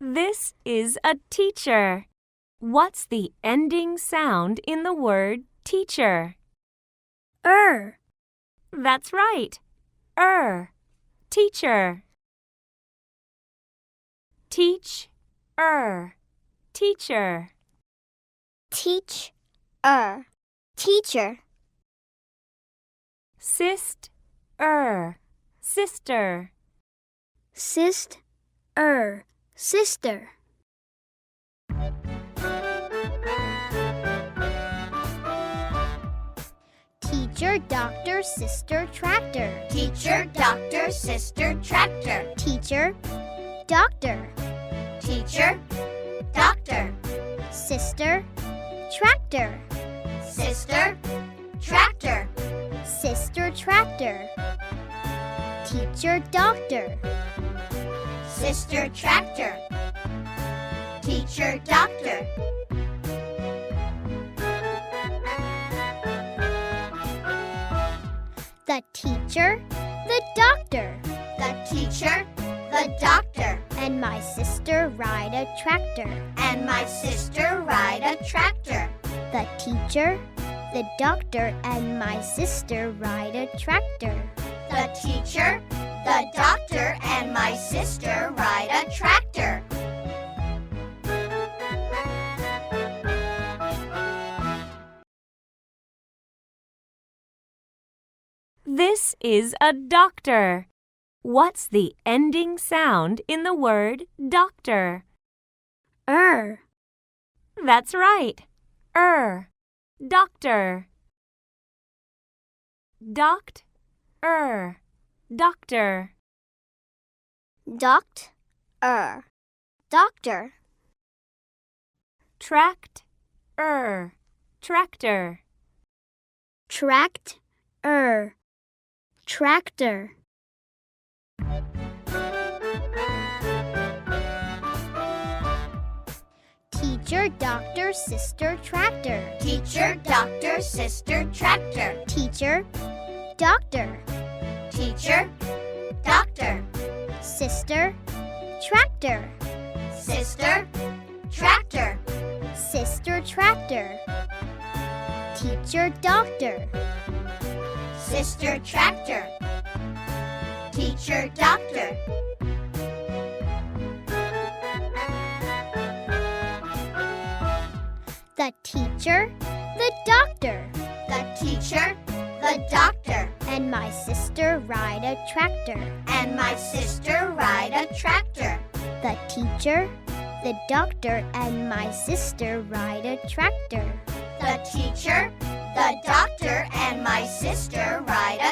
This is a teacher. What's the ending sound in the word teacher? That's right. Teacher. Teach, teacher. Teach, teacher. Sister. Sister. Teacher, doctor, sister, tractor. Teacher, doctor, sister, tractor. Teacher, doctor. Teacher, doctor. Sister, tractor. Sister, tractor. Sister, tractor. Teacher, doctor. Sister, tractor. Teacher, doctor. The teacher, the doctor. The teacher, the doctor. And my sister ride a tractor. And my sister ride a tractor. The teacher, the doctor, and my sister ride a tractor. The teacher, the doctor, and my sister ride a tractor. This is a doctor. What's the ending sound in the word doctor? That's right. Doctor. Doctor. Doctor. Tractor. Tractor. Teacher, doctor, sister, tractor. Teacher, doctor, sister, tractor. Teacher, doctor. Teacher, doctor. Sister, tractor. Sister, tractor. Sister, tractor. Teacher, doctor. Sister, tractor. Teacher, doctor. The teacher, the doctor. The teacher, the doctor. And my sister ride a tractor. And my sister ride a tractor. The teacher, the doctor, and my sister ride a tractor. The teacher, the doctor, and my sister ride a